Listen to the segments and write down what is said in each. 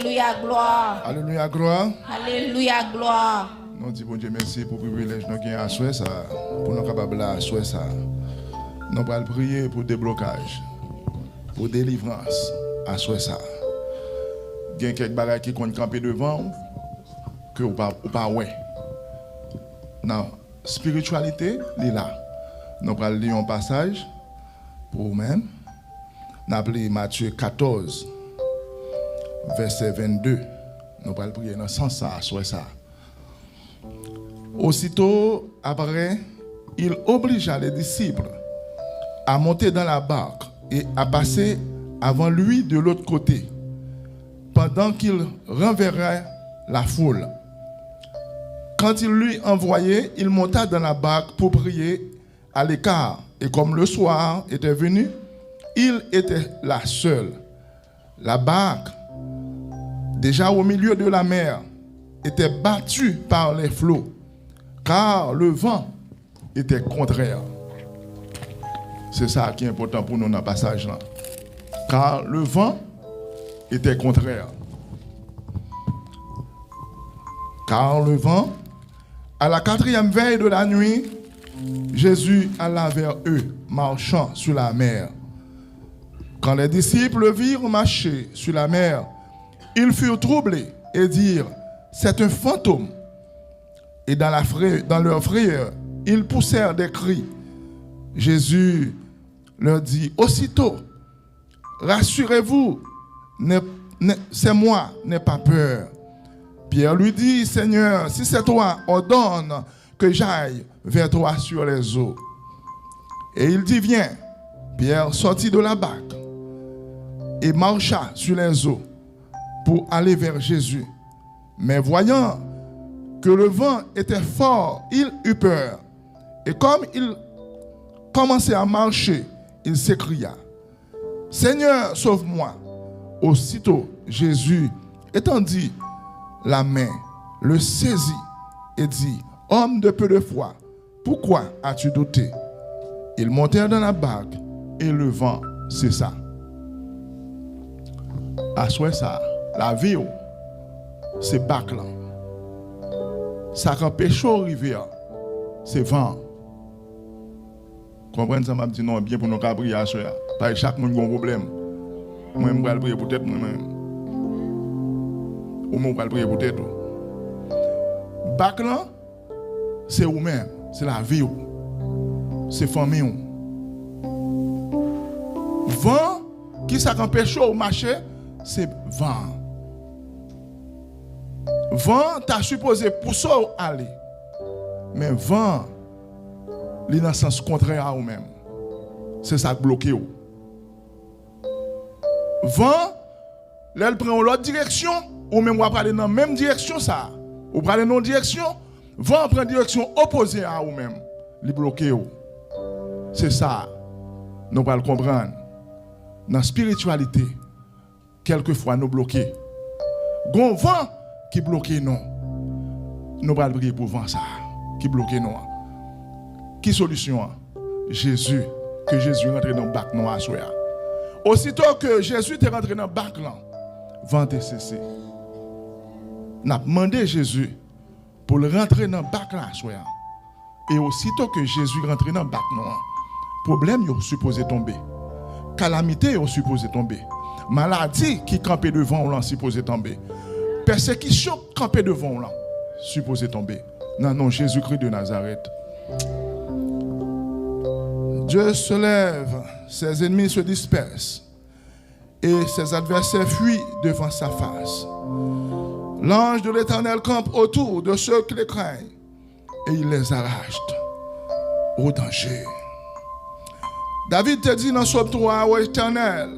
Alléluia, gloire. Alléluia, gloire. Alléluia, gloire. Nous disons bon Dieu merci pour le privilège que nous avons à souhait ça, pour nous capables à souhait ça. Nous allons prier pour déblocage, pour délivrance à souhait ça. Il y a quelques bagages qui comptent camper devant que vous pas ouais. Non, spiritualité, il est là. Nous allons lire un passage pour vous-même. Nous allons Matthieu 14, verset 22. Nous allons prier dans le sens ça, souhait ça. Aussitôt après, il obligea les disciples à monter dans la barque et à passer avant lui de l'autre côté, pendant qu'il renverrait la foule. Quand il lui envoyait, il monta dans la barque pour prier à l'écart. Et comme le soir était venu, il était là seul. La barque, déjà au milieu de la mer, était battue par les flots, car le vent était contraire. C'est ça qui est important pour nous dans le passage là. Car le vent était contraire. Car le vent, à la 4e veille de la nuit, Jésus alla vers eux, marchant sur la mer. Quand les disciples le virent marcher sur la mer, ils furent troublés et dirent, c'est un fantôme. Et dans leur frayeur, ils poussèrent des cris. Jésus leur dit, aussitôt, rassurez-vous, c'est moi, n'aie pas peur. Pierre lui dit, Seigneur, si c'est toi, ordonne que j'aille vers toi sur les eaux. Et il dit, viens. Pierre sortit de la barque et marcha sur les eaux pour aller vers Jésus. Mais voyant que le vent était fort, il eut peur. Et comme il commençait à marcher, il s'écria, Seigneur, sauve-moi. Aussitôt, Jésus étendit la main, le saisit et dit, homme de peu de foi, pourquoi as-tu douté? Ils montèrent dans la barque et le vent cessa. À souhait ça, la vie, c'est barque là. Ça quand pécho rivière, c'est vent. Comprenez ça, m'a dit non, bien pour nous prier à souhait. Parce que chaque monde a un problème. Moi, je vais prier pour tête moi-même. Ou moi, je vais prier pour tête. Barque là, c'est vous-même, c'est la vie, c'est famille. Vent, qui ça quand pécho au marché, c'est vent. Vent, t'as supposé pour ça aller. Mais vent, il est dans le sens contraire à vous-même. C'est ça qui bloque. Vent, là, il prend l'autre direction, ou même on va aller dans la même direction, ça. Ou aller dans une direction, vent prend une direction opposée à vous-même. Il bloque. C'est ça. Nous allons comprendre. Dans la spiritualité, quelquefois nous bloquons. Gon vent qui bloque non. Nous allons prier pour vent ça. Qui bloque non. Qui solution? Jésus. Que Jésus rentre dans le bac non à soi. Aussitôt que Jésus est rentré dans le bac là, vent est cessé. Nous avons demandé Jésus pour rentrer dans le bac là à soi. Et aussitôt que Jésus rentre dans le bac non, problème est supposé tomber. Calamité est supposé tomber. Maladie qui campait devant là supposé tomber. Persécution campée devant là supposé tomber. Non, non, Jésus-Christ de Nazareth. Dieu se lève, ses ennemis se dispersent et ses adversaires fuient devant sa face. L'ange de l'Éternel campe autour de ceux qui les craignent et il les arrache au danger. David te dit dans Psaume 3, ô Éternel,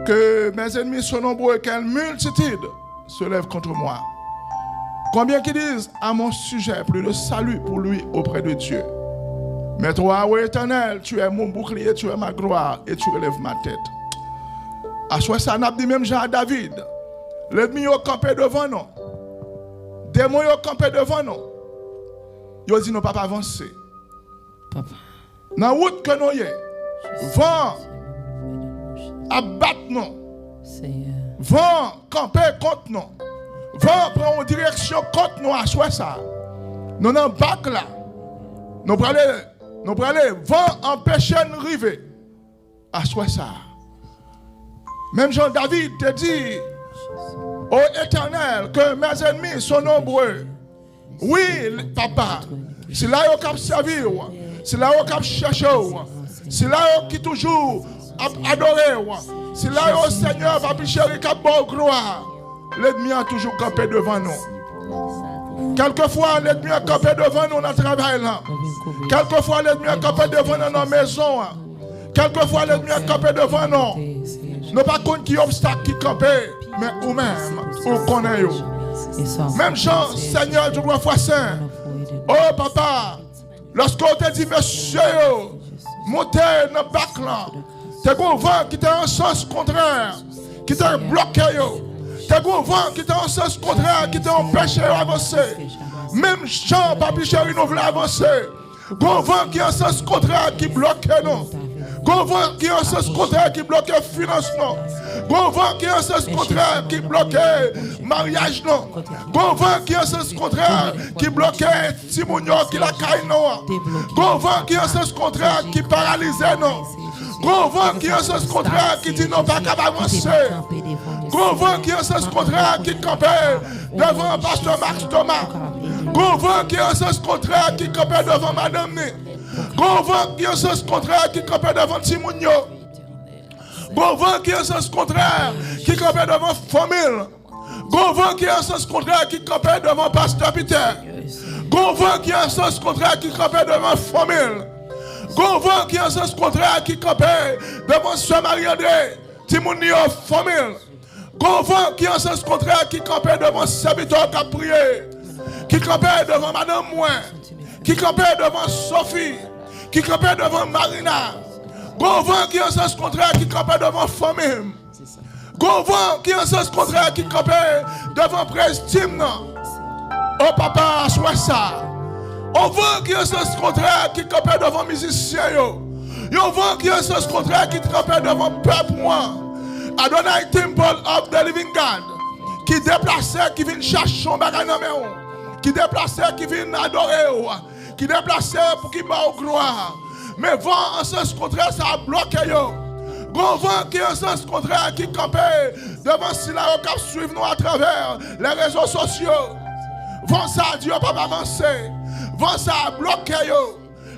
que mes ennemis sont nombreux et quelle multitude se lève contre moi. Combien qui disent à mon sujet plus de salut pour lui auprès de Dieu. Mais toi, ô Éternel, tu es mon bouclier, tu es ma gloire et tu relèves ma tête. À soi ça n'a dit même Jean à David. L'ennemi est campé devant nous. Démons est campé devant nous. Il dit non, papa, avancer. Papa. Dans la route que nous y est, vent, abattre nous. vont camper contre nous. Vont prendre une direction contre nous à soi ça. Nous n'en bac là. Nous prenons vont empêcher de nous arriver à soi ça. Même Jean-David te dit ô Éternel que mes ennemis sont nombreux. Oui, papa. C'est là où on servir. C'est là où on chercher. C'est là où qui toujours adorer. C'est là où le Seigneur va chérir qui bon gloire. L'ennemi a toujours campé devant nous. Quelquefois, l'ennemi a campé devant nous dans le travail. Quelquefois, l'ennemi a campé devant nous dans nos maisons. Quelquefois, l'ennemi a campé devant nous. Nous pas compte qui obstacle qui campé, mais nous-mêmes, nous connaissons. Même Jean, Seigneur, tu dois faire saint. Oh papa, lorsqu'on te dit, monsieur, montez dans le bac là, t'es un vent qui est en sens contraire, qui t'a bloqué. T'es un vent qui est en sens contraire, qui t'a empêché d'avancer. Même Jean, papi chéri, nous voulons avancer. Un vent qui est en sens contraire, qui bloque nous. Un vent qui est en sens contraire, qui bloque le financement. Un vent qui est en sens contraire, qui bloque le mariage. Un vent qui est en sens contraire, qui bloque Timounio, qui la caille. Un vent qui est en sens contraire, qui paralyse nous. Un vent qui est en sens contraire, qui dit non, pas capable d'avancer. Un vent qui est en sens contraire, qui campe devant Pasteur Max Thomas. Un vent qui est en sens contraire, qui campe devant Madame Né. Un vent qui est en sens contraire, qui campe devant Timounio. Un vent qui est en sens contraire, qui campe devant famille. Un vent qui est en sens contraire, qui campe devant Pasteur Peter. Un vent qui est en sens contraire, qui campe devant famille. Un vent qui est en sens contraire, qui campe devant Sœur Marie-André. Timounio, famille. Un vent qui est en sens contraire, qui campe devant serviteur qui a prié. Qui campe devant Madame Moin. Qui campe devant Sophie. Qui campe devant Marina. Un vent qui est en sens contraire, qui campe devant famille. Un vent qui est en sens contraire, qui campe devant Prestime. Oh papa, soit ça. Un vent qui est en sens contraire, qui campe devant musiciens. Un vent qui est en sens contraire, qui campe devant peuple moi. Adonai Temple of the Living God. Qui déplaçait, qui vient chercher son bagage dans mes mains. Qui déplaçait, qui vient adorer. Qui déplaçait pour qu'il bat au gloire. Mais vent en sens contraire, ça a bloqué. Gon vent qui est en sens contraire, qui campe devant Sila qui suivent nous à travers les réseaux sociaux. Vent ça, Dieu pas avancer. Vent ça a bloqué.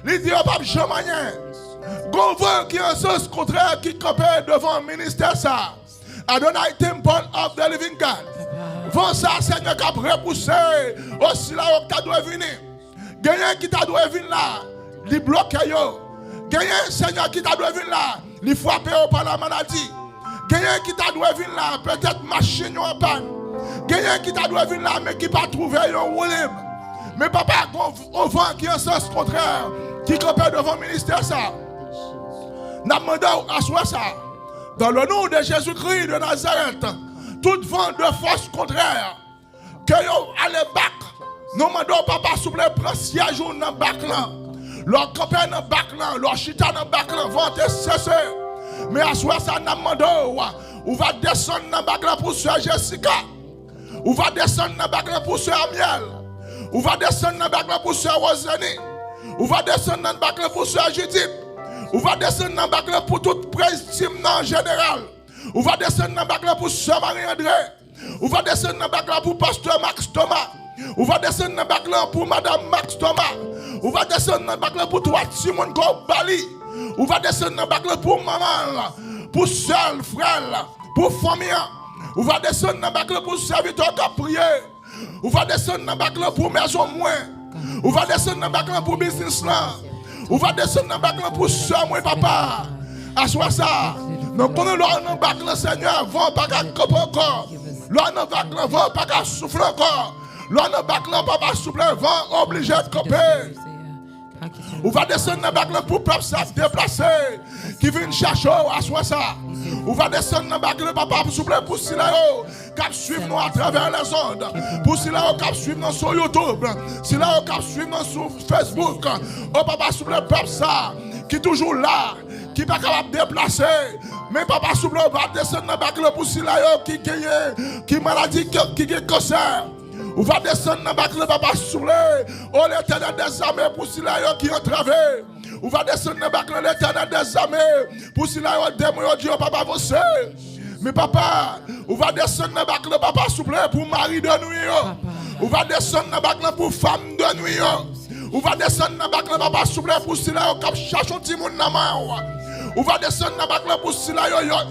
Les dieux pas jamais rien. Gon vent qui est en sens contraire, qui campe devant le ministère ça. Adonai Temple of the Living God. Vent ça, Seigneur, qui a repoussé. Aussi là où tu dois venir. Gagnant qui t'a doit venir là. Il bloque. Gagnant, Seigneur, qui t'a doit venir là. Il frappe par la maladie. Gagnant qui t'a doit venir là. Peut-être machine en panne. Gagnant qui t'a doit venir là, mais qui pas trouvé un roulim. Mais papa, on vent qui est en sens contraire. Qui campe devant le ministère ça. N'a demandé à soi ça. Dans le nom de Jésus-Christ de Nazareth. Tout vent de force contraire. Que yo allez back. Nous demandons papa s'il vous plaît, prends siège dans le bac là. Leur campé dans le bac là, leur chita dans le bac là, vont te cesser. Mais à soi ça nous demandons, on va descendre dans le bac là pour Sœur Jessica. On va descendre dans le bac là pour Sœur Amiel. On va descendre dans le bac là pour Sœur Rosanie. On va descendre dans le bac là pour Sœur Judith. On va descendre dans le bac là pour toute Prestime en général. On va descendre dans le bac là pour Sœur Marie-André. On va descendre dans le bac là pour Pasteur Max Thomas. On va descendre dans le bac là pour Madame Max Thomas. On va descendre dans le bac là pour toi, Simon Bali. On va descendre dans le bac là pour maman, pour seul frère, pour famille. On va descendre dans le bac là pour serviteur qui a prié. On va descendre dans le bac là pour maison moins. On va descendre dans le bac là pour business là. On va descendre dans le bac là pour soeur moi papa. À soi ça. Nous connaissons le bac là Seigneur, vont pas qu'à couper encore. Le bac là vont pas qu'à souffler encore. Le bac là papa souffler vont obligé de couper. On va descendre dans le bac là pour peuple ça se déplacer. Qui vient chercher à soi ça. On va descendre dans le bac là papa pour Silao qui suivent nous à travers les ondes. Pour Silao qui suivent nous sur YouTube. Silao qui suivent nous sur Facebook. Oh papa souffle peuple ça qui est toujours là. qui pas capable de déplacer. Mais papa souple, on va descendre dans le pour Sila qui gagne, qui maladie, qui gagne cancer. On va descendre dans le papa souple. Oh l'Éternel des armées pour Sila qui est entravé. On va descendre dans l'Éternel des armées pour Sila démon Dieu papa avancé. Mais papa, on va descendre dans le papa souple pour mari de nuit. On va descendre dans le pour femme de nuit. On va descendre dans le papa souple pour Sila qui cherche un petit monde dans main. On va descendre dans le pour Sila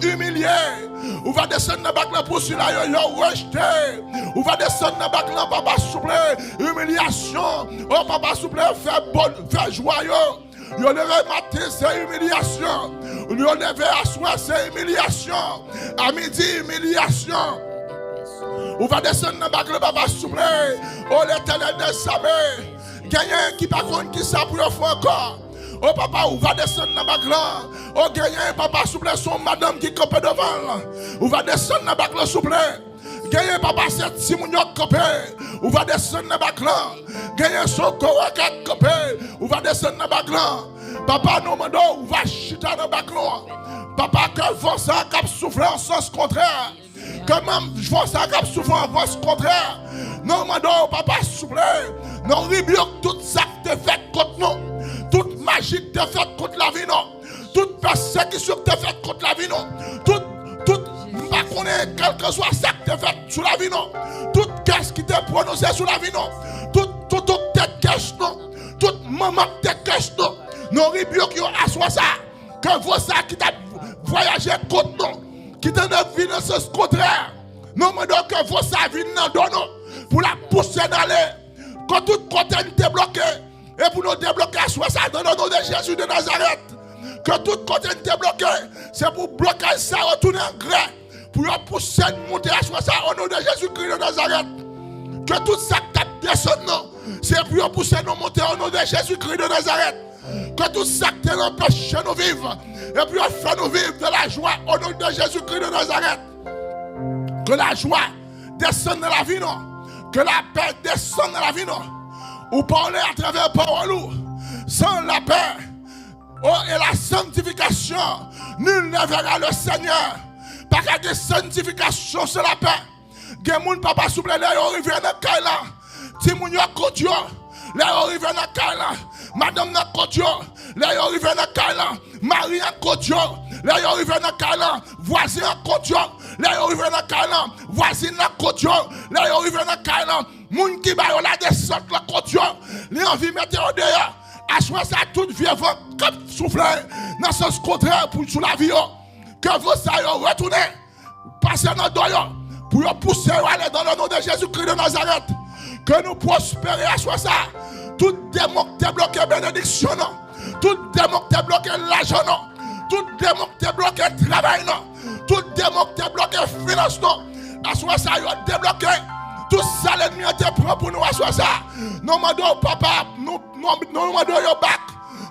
humilié. On va descendre dans le pour Sila rejeté. On va descendre dans le papa souple humiliation. Oh papa souple fait joyeux. Yo levé matin, c'est humiliation. Yo levé à soir, c'est humiliation. À midi, humiliation. On va descendre dans le papa souple. Oh l'Éternel des armées. Gagnant qui par contre qui ça pour faire encore. Oh papa, on va descendre dans le bac. Oh gagnant, papa souple, son madame qui campe devant. On va descendre dans le bac souple. Gagnant, papa, c'est Simon campe. On va descendre dans le bac. Gagnant, son corps qui campe. On va descendre dans le bac. Papa, nous demandons, on va chuter dans le bac. Papa, que vent ça cap souffler en sens contraire. Que même vent ça cap souffler en sens contraire. Nous demandons, papa, souple. Nous rebuke tout ça qui est fait contre nous. Toute magie qui est faite contre la vie, non. Toute persécution qui est faite contre la vie, non. Toute, quel que soit ça qui est fait sur la vie, non. Toute caisse qui est prononcée sur la vie, non. Toute tête cache, non. Toute maman tête cache, non. Nous rebuke à soi ça. Que vous ça qui t'a voyagé contre nous. Qui t'a vu dans ce contraire. Nous demandons que vous ça vienne dans nous. Pour la pousser d'aller. Quand tout côté est bloqué. Et pour nous débloquer à soi ça dans le nom de Jésus de Nazareth. Que tout côté est bloqué. C'est pour bloquer ça, retourner en grès. Pour pousser monter à soi ça au nom de Jésus-Christ de Nazareth. Que tout ça qui descend, c'est pour pousser nous monter au nom de Jésus-Christ de Nazareth. Que tout ça qui empêche nous vivre. Et puis faire nous vivre de la joie au nom de Jésus-Christ de Nazareth. Que la joie descende dans la vie, non. Que la paix descende dans la vie, non. Ou parler à travers parole, sans la paix, oh, et la sanctification, nul ne verra le Seigneur. Pas qu'à des sanctifications sur la paix. Gen moun papa souple, là, yon rive dans Kaila. Ti moun yon kodio, là, yon rive dans Kaila. Madame nan kodio, là, yon rive dans Kaila. Marie en kodio, là, yon rive dans Kaila. Voisin en kodio, là, yon rive dans Kaila. Voisine en kodio, là, yon rive dans Kaila. Moun qui ba yon la descente la kodio, li envie mettre au dehors. À soi ça toute vie vent comme souffler dans sens contraire pour sous la vie. Que vous ça yon retourner, passer dans doyo. Pour pousser aller dans le nom de Jésus-Christ de Nazareth. Que nous prospérions à soi ça. Tout démon qui est bloqué bénédiction. Tout démon qui est bloqué l'argent. Tout démon qui est bloqué travail. Tout démon qui est bloqué finance. À soi ça, il est débloqué. Tout ça, l'ennemi a été prêt pour nous à soi ça. Nous demandons papa, nous demandons yo bac.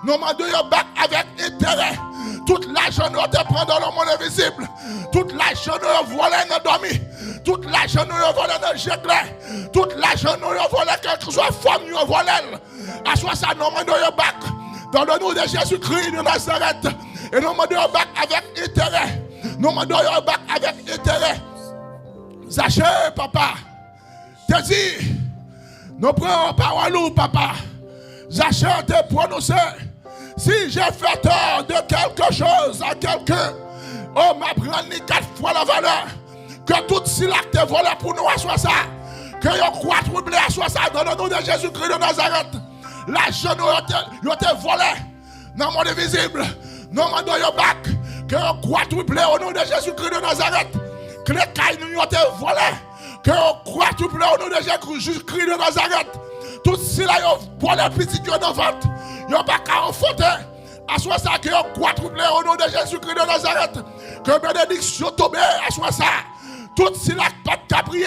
Nous demandons yo bac avec intérêt. Toute l'argent nous te prend dans le monde invisible. Toute l'argent nous volé dans dormi. Toute l'argent nous volé dans jeté. Toute l'argent nous volé quelque chose femme nous volé. À soi ça nous demandons yo bac dans le nom de Jésus-Christ de Nazareth. Et nous demandons yo bac avec intérêt. Nous demandons yo bac avec intérêt. Sachez papa. Te dis nous prenons parole papa. Sachez te prononcer. Si j'ai fait tort de quelque chose à quelqu'un, oh, m'apprendre 4 fois la valeur. Que tout si l'acte est volé pour nous à soi ça. Que yon croit troubler à soi ça dans le nom de Jésus-Christ de Nazareth. L'argent nous a été volé dans le monde invisible. Nous demandons yon bac. Que yon croit troubler au nom de Jésus-Christ de Nazareth. Que les cailles nous ont été volés. Que yon croit troubler au nom de Jésus-Christ de Nazareth. Tout si là yon volé petit yon dans vente. Yon pas qu'à enfanter. À soi ça que yon croit troubler au nom de Jésus-Christ de Nazareth. Que bénédiction tombe à soi ça. Tout si la pas de prier.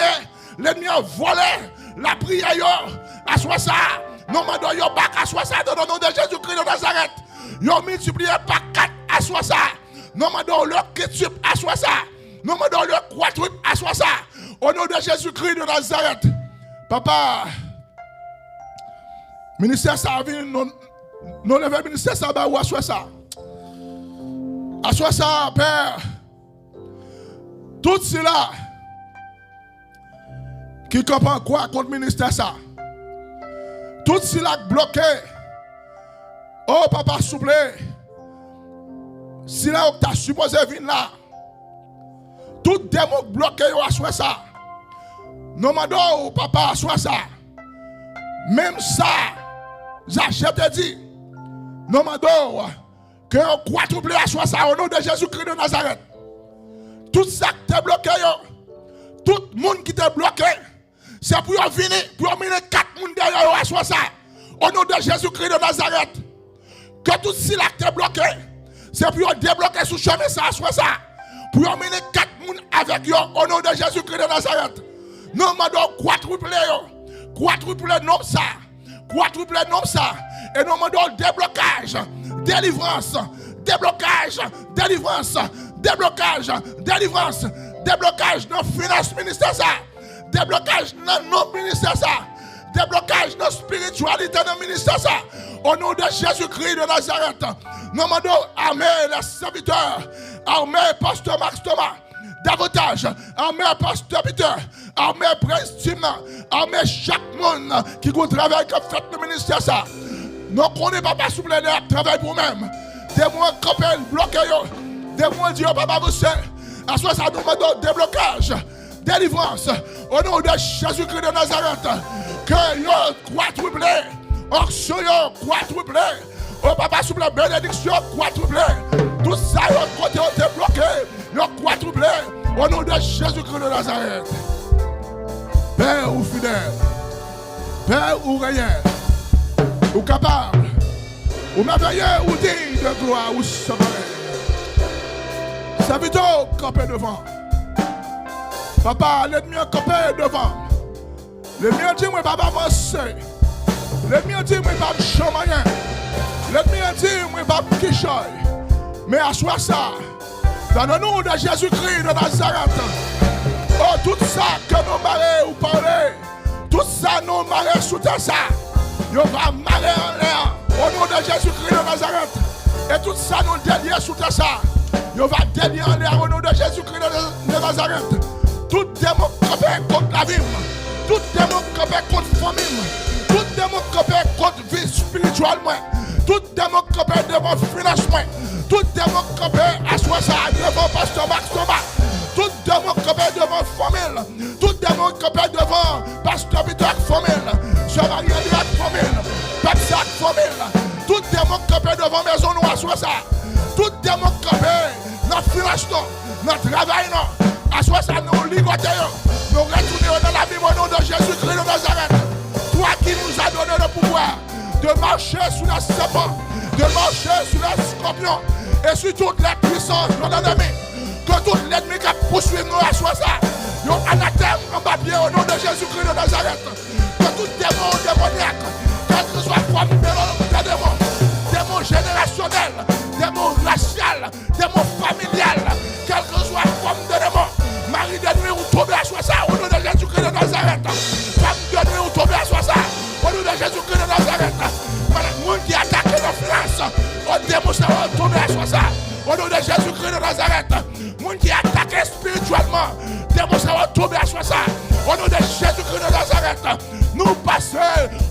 L'ennemi a volé la prière à soi ça. Nous demandons yon bac à soi ça dans le nom de Jésus-Christ de Nazareth. Yon multiplié par 4 à soi ça. Nous demandons le quintuple à soi ça. Nous demandons le quadruple à soi ça. Au nom de Jésus-Christ de Nazareth. Papa, ministère ça vient, nous levons ministère ça, ou à soi ça. À soi ça, Père, tout cela qui comprend quoi contre le ministère ça, tout cela bloqué, oh papa, s'il vous plaît, si là où tu as supposé venir là, tout démon bloqué, à soi ça, non, madame, papa, à soi ça, même ça, je te dis, non, madame, que on quadruple à soi ça au nom de Jésus-Christ de Nazareth. Tout ça qui t'est bloqué, tout le monde qui t'est bloqué, c'est pour venir 4 personnes derrière à soi ça. Au nom de Jésus-Christ de Nazareth. Que tout cela qui t'est bloqué, c'est pour débloquer sous chemin ça à soi ça. Pour emmener 4 personnes avec eux au nom de Jésus-Christ de Nazareth. Non, madame, quadruple nom ça. Quadruple nom ça. Et nous demandons déblocage, délivrance, déblocage, délivrance, déblocage, délivrance, déblocage dans le finance ministère ça, déblocage dans nos ministères ça, déblocage dans la spiritualité dans le ministère ça. Au nom de Jésus-Christ de Nazareth, nous demandons armée les serviteurs, armée pasteur Max Thomas, davantage, armée pasteur Peter, armée Prince Tim, armée chaque monde qui travaille comme fait le ministère ça. Nous connaissons pas souple de travail pour nous-mêmes. Des mois campés bloqués, des mois Dieu papa vous sait. À ce ça nous demande déblocage, délivrance au nom de Jésus-Christ de Nazareth. Que yo quadruplé, onction quadruplé, oh papa souple bénédiction quadruplé. Tout ça yo côté débloqué, yo quadruplé au nom de Jésus-Christ de Nazareth. Père ou fidèle, Père ou réel, ou capable, ou merveilleux, ou digne de gloire, ou souverain. Serviteur campé devant. Papa, l'ennemi campé devant. Le mien dit, moi, papa, moi, c'est. Le mien dit, moi, papa, chamayen. Le mien dit, moi, papa, quichoy. Mais à soi ça, dans le nom de Jésus-Christ de Nazareth, oh, tout ça que nous marrer ou parler, tout ça nous marrer sous terre ça. Nous va marrer en l'air au nom de Jésus-Christ de Nazareth. Et tout ça nous délier sous terre ça. Nous va délier en l'air au nom de Jésus-Christ de Nazareth. Tout démon campé contre la vie, tout démon campé contre la famille, tout démon campé contre la vie spirituelle, tout démon campé devant le financement, tout démon campé à soi ça devant pasteur Max Thomas, tout démon campé devant la famille, tout démon campé devant pasteur Peter famille, sœur Marie famille, Pepsi famille, tout démon campé devant maison noire à soi ça, tout démon campé dans le financement, dans le travail, à soi ça nous ligoter, nous retournons dans la vie au nom de Jésus-Christ de Nazareth. Toi qui nous as donné le pouvoir de marcher sous les serpents, de marcher sous les scorpions et sur toutes les puissances de l'ennemi. Que tout l'ennemi qui poursuit nous à soi ça, nous anathème en papier au nom de Jésus-Christ de Nazareth. Que tout démon démoniaque, quel que soit la forme de démon, démon générationnel, démon racial, démon familial, quel que soit la forme de démon, mari de nuit ou tomber à soi ça au nom de Jésus-Christ de Nazareth. Femme de nuit ou tomber à soi ça au nom de Jésus-Christ de Nazareth. Le monde qui attaque nos finances, au démon ça va tomber à soi ça au nom de Jésus-Christ de Nazareth. Le monde qui attaque spirituellement, démon ça va tomber à soi ça au nom de Jésus-Christ de Nazareth. Nous passer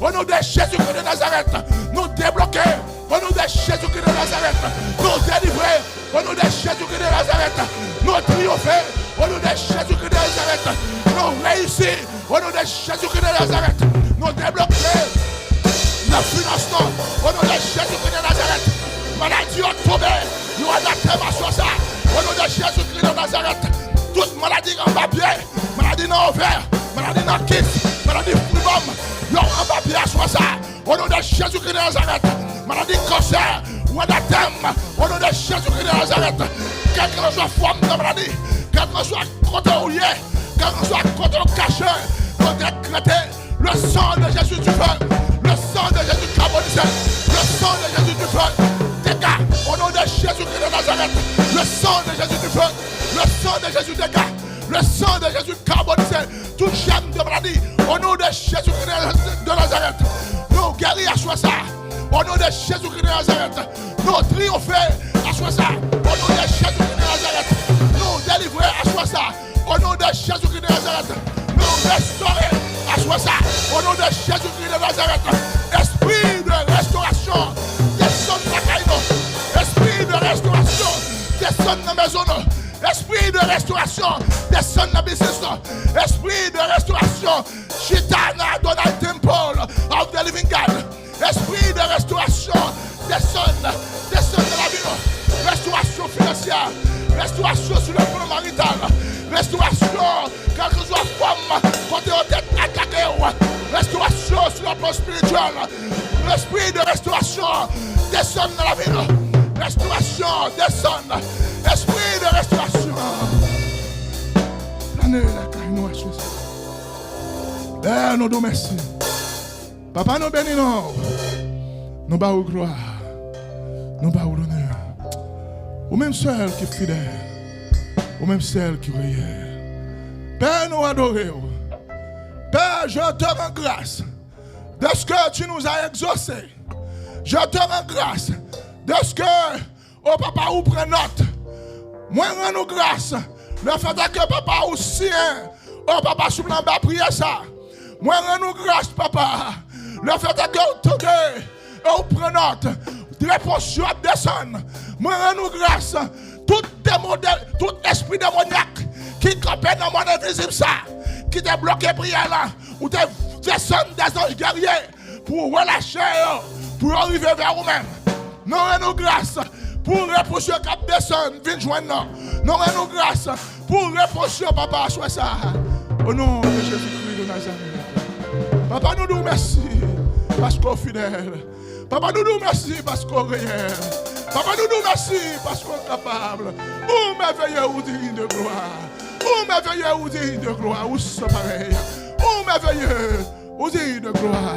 au nom de Jésus-Christ de Nazareth. Nous débloquer au nom de Jésus-Christ de Nazareth. Nous délivrer au nom de Jésus-Christ de Nazareth. Nous triompher au nom de Jésus-Christ de Nazareth. Nous réussir au nom de Jésus-Christ de Nazareth. Nous débloquer le financement au nom de Jésus-Christ de Nazareth. Maladie au tombé, nous anathème à soi ça au nom de Jésus-Christ de Nazareth. Toute maladie en papier, maladie dans ovaire, maladie dans kiff, maladie fribom, nous en papier à soi ça au nom de Jésus-Christ de Nazareth. Maladie cancer, ou anathème au nom de Jésus-Christ de Nazareth. Quelle que soit forme de maladie, quel que soit côté où il est, quel que soit côté caché, nous décréter le sang de Jésus du feu, le sang de Jésus carbonisé, le sang de Jésus du feu, dégâts au nom de Jésus-Christ de Nazareth, le sang de Jésus du feu, le sang de Jésus dégâts, le sang de Jésus carbonisé, toute chaîne de maladie, au nom de Jésus-Christ de Nazareth, nous guérir à soi ça, au nom de Jésus-Christ de Nazareth, nous triompher à soir ça, au nom de Jésus-Christ de Nazareth, nous délivrer à soir ça, au nom de Jésus-Christ de Nazareth, nous restaurer à soir ça, au nom de Jésus-Christ de Nazareth, esprit de restauration, descend dans la caille, esprit de restauration, descend dans la maison, esprit de restauration, descend dans la business, esprit de restauration, Chitana Donald Temple of the Living God, esprit de restauration, descend dans la vie, restauration financière, restauration sur le plan marital, restauration, quelle que soit femme, quand tu es attaqué, restauration sur le plan spirituel, l'esprit de restauration, descend dans la vie, restauration, descend, esprit de restauration. L'année, la caille, nous Père, nous te remercions. Papa, nous bénissons. Nous bavons gloire. Nous bavons l'honneur. Ou même seul qui est fidèle. Ou même seul qui est réel. Père, nous adorons. Père, je te rends grâce de ce que tu nous as exaucé. Je te rends grâce de ce que, oh papa, ou prend note. Moi, rends-nous grâce. Le fait que papa ou sien, oh papa, sous plan bas prier ça. Moi, rends-nous grâce, papa. Le fait que vous tendez, vous prenez note, réponse descend. Moi, rends-nous grâce. Tout esprit démoniaque qui campait dans mon invisible, ça, qui t'a bloqué prière là, ou te descend des anges guerriers pour relâcher, pour arriver vers vous-même. Nous rends-nous grâce pour repousser cap descend, viens joindre nous. Nous rends-nous grâce pour repousser, papa, soit ça. Au nom de Jésus-Christ de Nazareth. Papa, nous nous merci parce qu'on est fidèle. Papa, nous nous merci parce qu'on est réel. Papa, nous nous merci parce qu'on est capable. Oh, merveilleux ou digne de gloire. Oh, merveilleux ou digne de gloire. Ou c'est pareil. Oh, merveilleux ou digne de gloire.